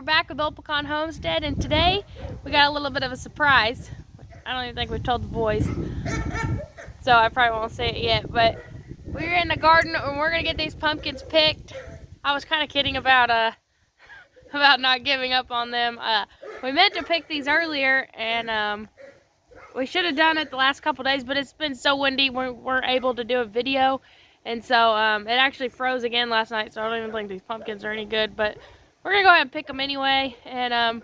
back with old Pecan Homestead, and today we got a little bit of a surprise. I don't even think we've told the boys, so I probably won't say it yet, but we're in the garden and we're gonna get these pumpkins picked. I was kind of kidding about about not giving up on them. We meant to pick these earlier, and we should have done it the last couple days, but it's been so windy we weren't able to do a video. And so it actually froze again last night, so I don't even think these pumpkins are any good. But we're going to go ahead and pick them anyway. And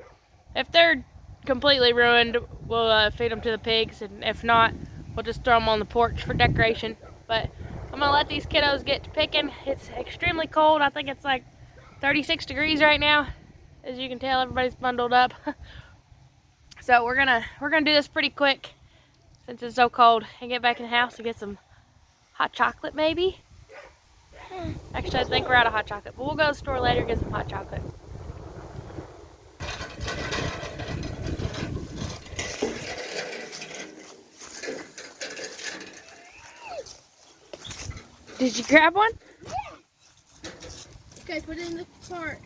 if they're completely ruined, we'll feed them to the pigs. And if not, we'll just throw them on the porch for decoration. But I'm going to let these kiddos get to picking. It's extremely cold. I think it's like 36 degrees right now. As you can tell, everybody's bundled up. So we're gonna do this pretty quick since it's so cold, and get back in the house and get some hot chocolate maybe. Actually, I think we're out of hot chocolate, but we'll go to the store later and get some hot chocolate. Did you grab one? Yeah. Okay, put it in the cart.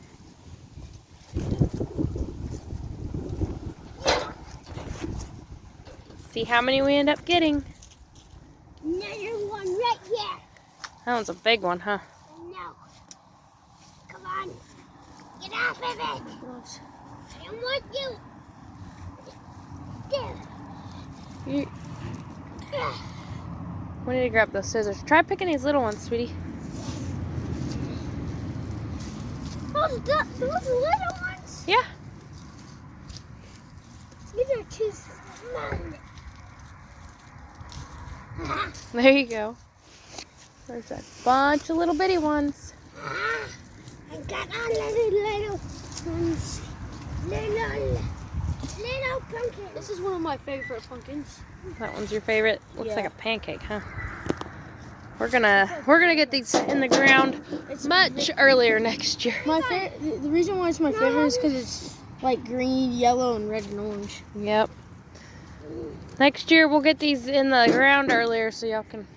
See how many we end up getting. Another one right here. That one's a big one, huh? No. Come on. Get off of it. I don't want you. There. We need to grab those scissors. Try picking these little ones, sweetie. Those little ones? Yeah. These are too small. There you go. There's a bunch of little bitty ones. I got all little ones. Little pumpkin. This is one of my favorite pumpkins. That one's your favorite? Looks like a pancake, huh? We're gonna get these in the ground much earlier next year. The reason why it's my favorite is because it's like green, yellow, and red and orange. Yep. Next year we'll get these in the ground earlier so y'all can.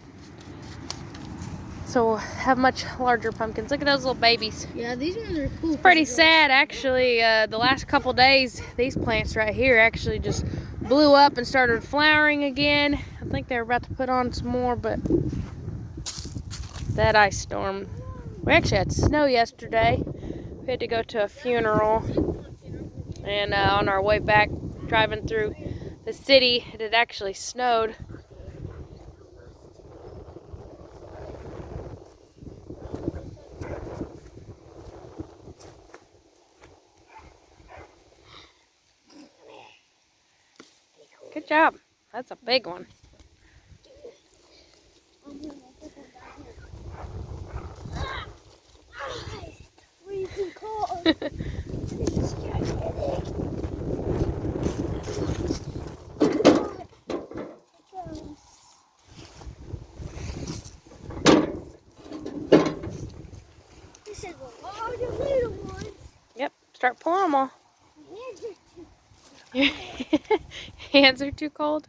So we'll have much larger pumpkins. Look at those little babies. Yeah, these ones are cool. It's pretty sad actually. The last couple days, these plants right here actually just blew up and started flowering again. I think they're about to put on some more, but that ice storm. We actually had snow yesterday. We had to go to a funeral, and on our way back, driving through the city, it had actually snowed. Good job. That's a big one. Freezing cold. This is all the little ones. Yep. Start pulling them all. Your hands are too cold?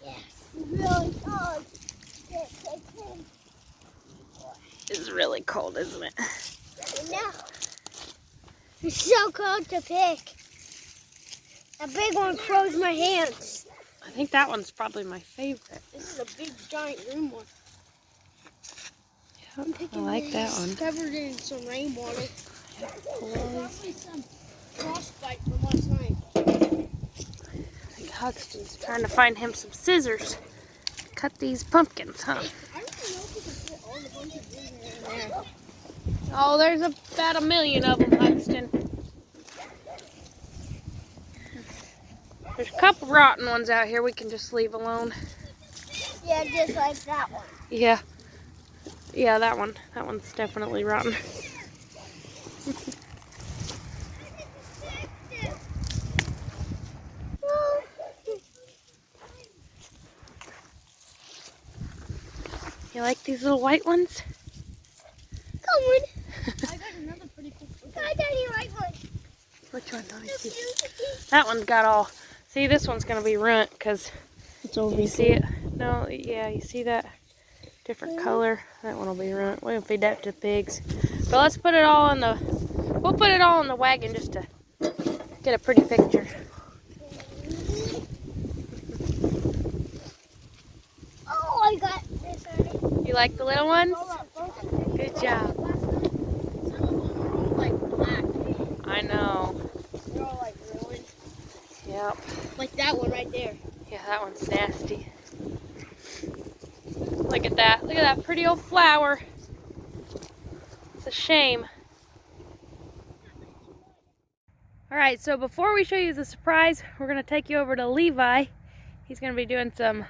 Yes, really cold. It's really cold, isn't it? No. It's so cold to pick. A big one froze my hands. I think that one's probably my favorite. This is a big, giant green one. Yep, I like that one. Covered in some rainwater. Probably some frostbite from last night. I think Huxton's trying to find him some scissors. Cut these pumpkins, huh? I don't know if we can put all the bunch of green in there. Oh, there's about a million of them, Huxton. There's a couple rotten ones out here we can just leave alone. Yeah, just like that one. Yeah. Yeah, that one. That one's definitely rotten. You like these little white ones? Come on. I got another pretty cool one. I got a white one. Which one? Let me see. That one's got all. See, this one's gonna be ruined because it's over. You see it? No, yeah, you see that different color? That one will be ruined. We're gonna feed that to the pigs. But let's put it all in the. We'll put it all in the wagon just to get a pretty picture. Oh, I got this already. You like the little ones? Good job. Some of them are all like black. I know. They're all like ruined. Yep. Like that one right there. Yeah, that one's nasty. Look at that. Look at that pretty old flower. It's a shame. Alright, so before we show you the surprise, we're going to take you over to Levi. He's going to be doing some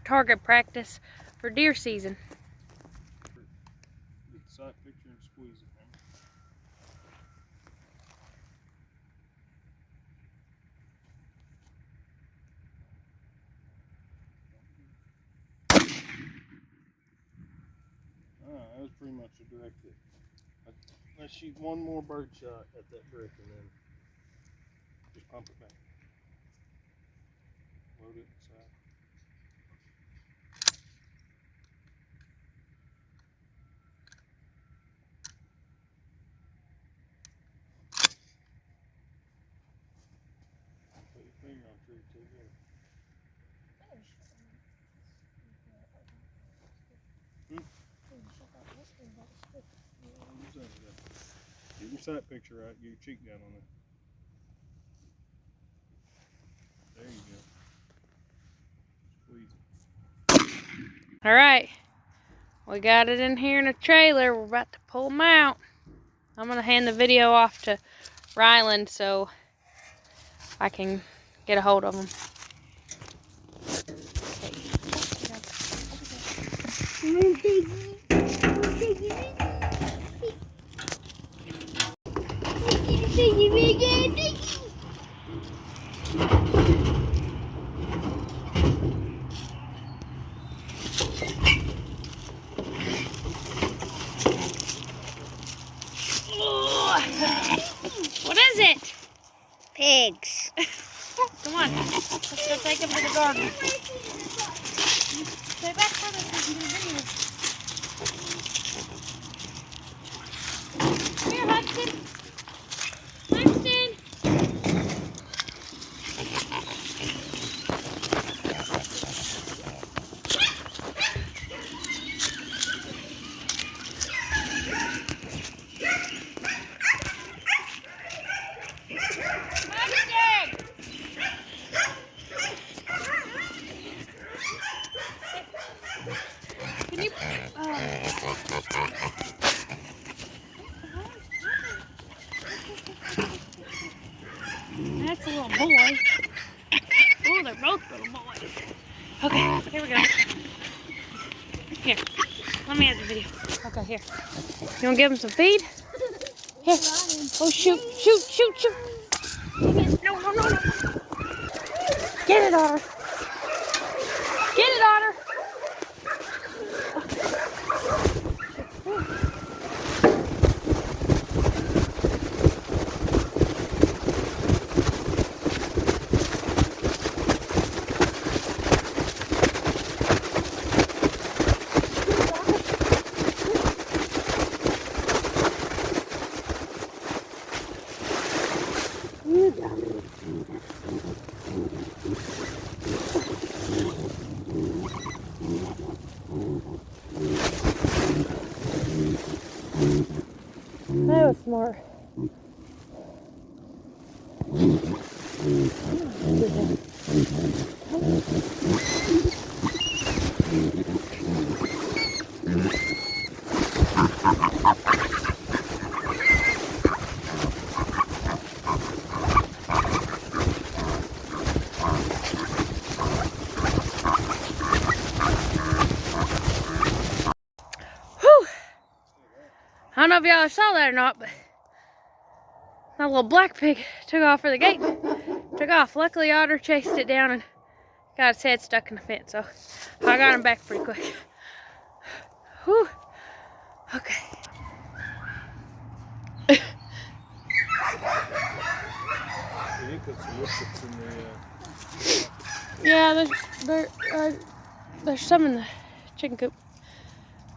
target practice for deer season. Get the sight picture and squeeze it, man. That was pretty much a direct hit. Let's shoot one more bird shot at that brick and then just pump it back. Load it inside. Put your finger on tree too good. Get your sight picture right. Get your cheek down on it. There you go. Squeeze it. Alright, we got it in here in a trailer. We're about to pull them out. I'm going to hand the video off to Ryland so I can get a hold of them. What is it? Pigs. Come on, let's go take them to the garden. Stay back further so you can get a video. Come here, Hudson. Hudson. Can you? That's a little boy. Oh, they're both little boys. Okay, here we go. Here, let me have the video. Okay, here. You want to give them some feed? Here. Oh, shoot, shoot, shoot, shoot. No, no, no, no. Get it, Otter. Get it, Otter. That was smart. Whew. I don't know if y'all saw that or not, but that little black pig took off for the gate. Took off. Luckily, Otter chased it down and got its head stuck in the fence, so I got him back pretty quick. Whew. Okay. Yeah, there's some in the chicken coop.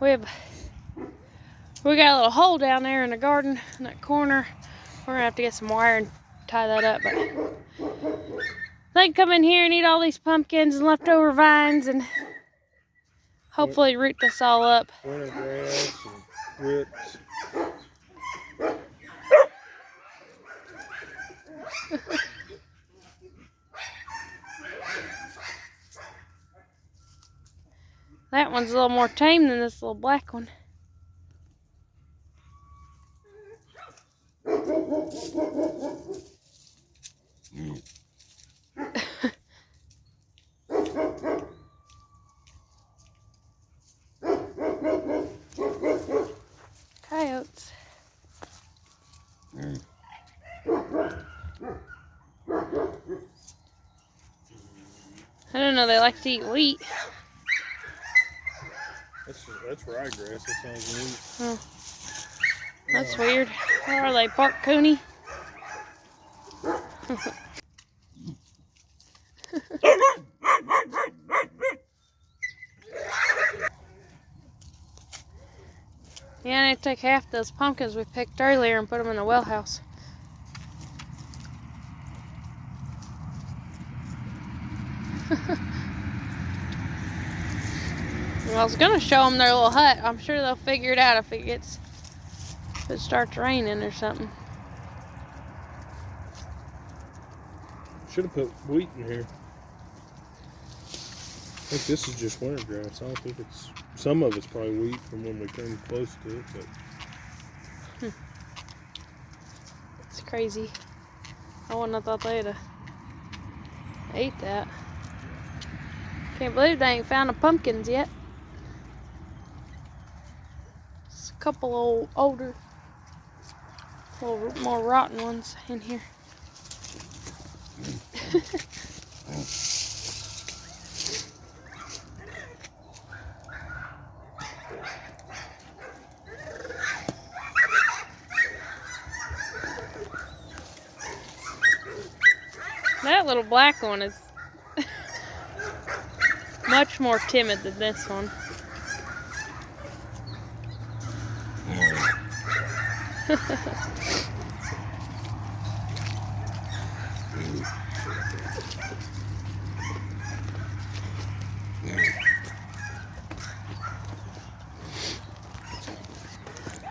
We got a little hole down there in the garden in that corner. We're gonna have to get some wire and tie that up, but they can come in here and eat all these pumpkins and leftover vines and hopefully root this all up. Winter grass and roots. That one's a little more tame than this little black one. Coyotes. I don't know, they like to eat wheat. That's ryegrass. That sounds neat. Oh, that's weird. Where are they? Bark Cooney? Yeah, I need to take half those pumpkins we picked earlier and put them in the well house. Well, I was gonna show them their little hut. I'm sure they'll figure it out if it starts raining or something. Should have put wheat in here. I think this is just winter grass. I don't think it's. Some of it's probably wheat from when we came close to it, but. It's crazy. I wouldn't have thought they'd have ate that. Can't believe they ain't found the pumpkins yet. Just a couple old, older, little more rotten ones in here. That little black one is much more timid than this one.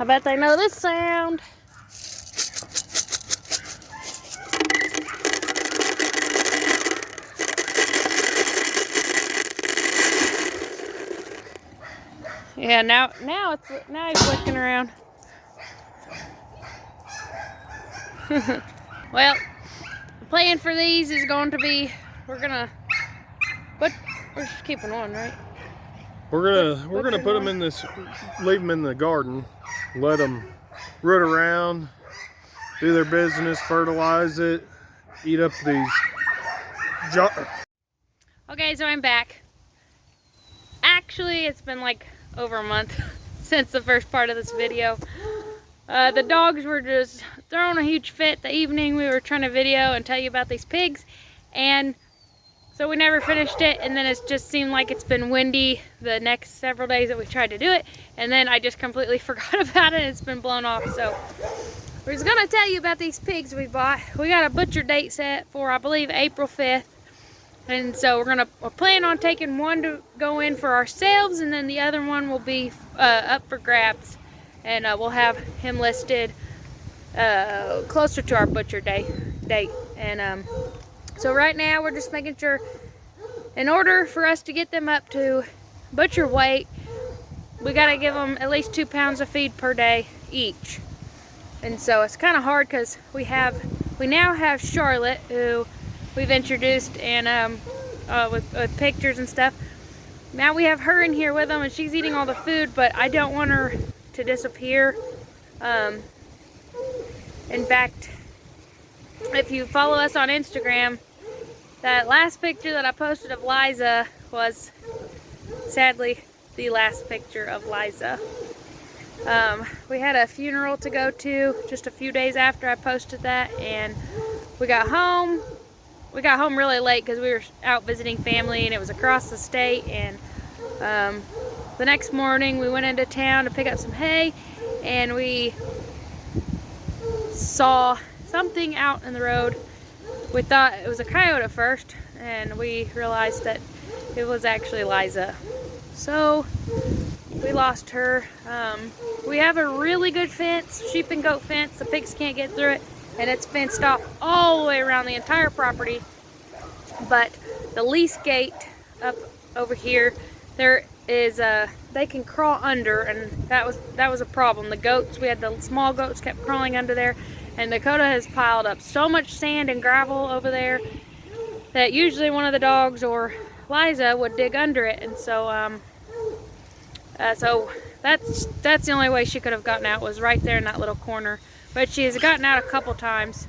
I bet they know this sound. Yeah, now he's looking around. Well, the plan for these is going to be we're just keeping one, right? We're gonna put them in this, leave them in the garden, let them root around, do their business, fertilize it, eat up these. Okay, so I'm back. Actually, it's been like over a month since the first part of this video. The dogs were just throwing a huge fit the evening we were trying to video and tell you about these pigs, and so we never finished it, and then it just seemed like it's been windy the next several days that we tried to do it, and then I just completely forgot about it and it's been blown off. So we're just gonna tell you about these pigs we bought. We got a butcher date set for, I believe, April 5th. And so we're planning on taking one to go in for ourselves, and then the other one will be up for grabs. And we'll have him listed closer to our butcher date. And so right now we're just making sure, in order for us to get them up to butcher weight, we got to give them at least 2 pounds of feed per day each. And so it's kind of hard because we now have Charlotte, who we've introduced, and with pictures and stuff. Now we have her in here with them, and she's eating all the food, but I don't want her to disappear. In fact, if you follow us on Instagram, that last picture that I posted of Liza was sadly the last picture of Liza. We had a funeral to go to just a few days after I posted that, and we got home really late because we were out visiting family, and it was across the state. And the next morning we went into town to pick up some hay, and we saw something out in the road. We thought it was a coyote at first, and we realized that it was actually Liza. So we lost her. We have a really good fence, sheep and goat fence. The pigs can't get through it, and it's fenced off all the way around the entire property. But the lease gate up over here, there is they can crawl under, and that was a problem. The goats, we had the small goats kept crawling under there, and Dakota has piled up so much sand and gravel over there that usually one of the dogs or Liza would dig under it, and so so that's the only way she could have gotten out, was right there in that little corner. But she has gotten out a couple times.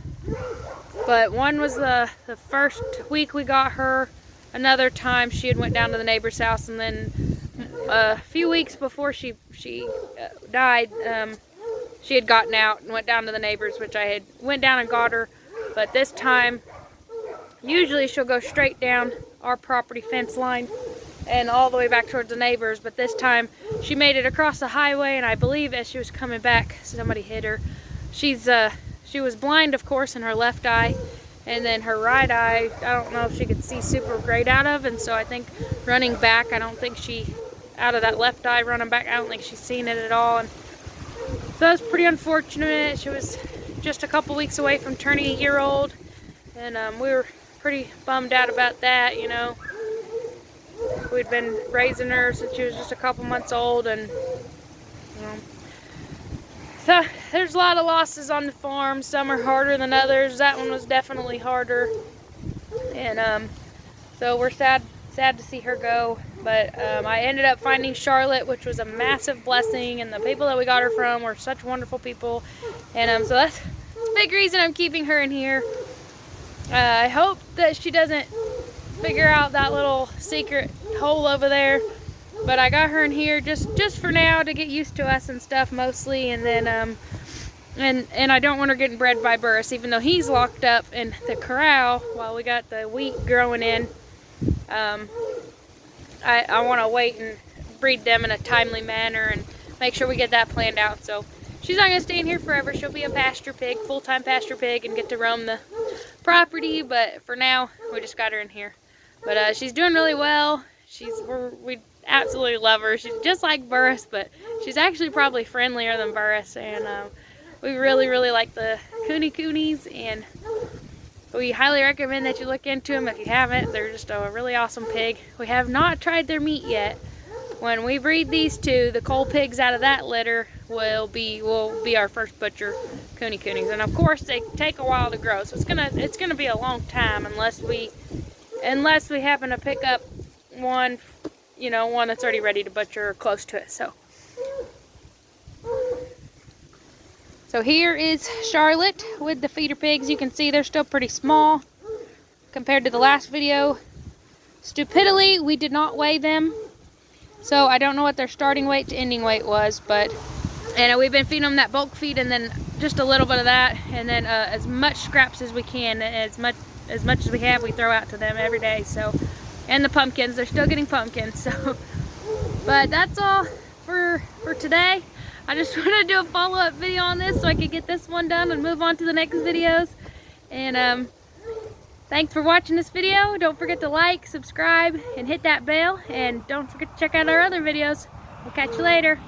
But one was the first week we got her. Another time she had went down to the neighbor's house, and then a few weeks before she died, she had gotten out and went down to the neighbor's, which I had went down and got her. But this time, usually she'll go straight down our property fence line and all the way back towards the neighbors, but this time she made it across the highway, and I believe as she was coming back, somebody hit her. She was blind, of course, in her left eye, and then her right eye, I don't know if she could see super great out of, and so I think running back, I don't think she, out of that left eye running back, I don't think she's seen it at all. And so that was pretty unfortunate. She was just a couple weeks away from turning a year old, and we were pretty bummed out about that, you know. We'd been raising her since she was just a couple months old, and you know. So there's a lot of losses on the farm. Some are harder than others. That one was definitely harder, and so we're sad to see her go. But I ended up finding Charlotte, which was a massive blessing, and the people that we got her from were such wonderful people, and so that's a big reason I'm keeping her in here. I hope that she doesn't figure out that little secret hole over there, but I got her in here just for now to get used to us and stuff mostly, and then and I don't want her getting bred by Burris, even though he's locked up in the corral while we got the wheat growing in. I want to wait and breed them in a timely manner and make sure we get that planned out. So she's not going to stay in here forever. She'll be a pasture pig, full-time pasture pig, and get to roam the property, but for now we just got her in here. But she's doing really well. We absolutely love her. She's just like Burris, but she's actually probably friendlier than Burris, and we really like the Coonies, and we highly recommend that you look into them if you haven't. They're just a really awesome pig. We have not tried their meat yet. When we breed these two, the coal pigs out of that litter will be our first butcher Coonies, and of course they take a while to grow, so it's gonna be a long time unless we happen to pick up one, you know, one that's already ready to butcher or close to it. So here is Charlotte with the feeder pigs. You can see they're still pretty small compared to the last video. Stupidly, we did not weigh them, so I don't know what their starting weight to ending weight was, but and we've been feeding them that bulk feed, and then just a little bit of that, and then as much scraps as we can, as much as we have, we throw out to them every day. So, and the pumpkins, they're still getting pumpkins. So, but that's all for today. I just wanted to do a follow-up video on this so I could get this one done and move on to the next videos. And thanks for watching this video. Don't forget to like, subscribe, and hit that bell. And don't forget to check out our other videos. We'll catch you later.